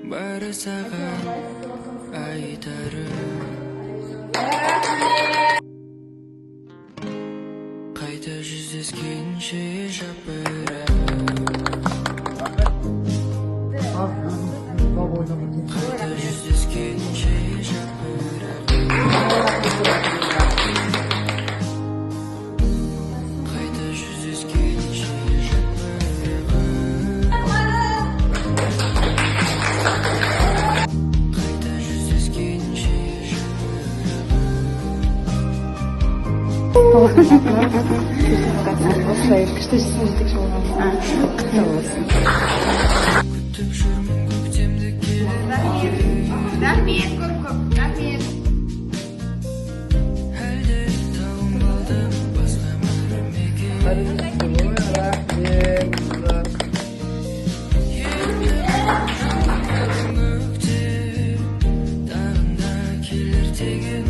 бары саған айтарым. Қайта жүздескенше жапырағым. Қайта жүздескенше жапырағым. Қайта жүздескенше жапырағым. Қайта жүздескенше осылай күшті жетекші болған. Құтты болсын. күтіп жүрмін көктемді келер. Рахмет, көп-көп, рахмет. Әлде тауым қалдым басқа мекеме. Көктем тағында келер деген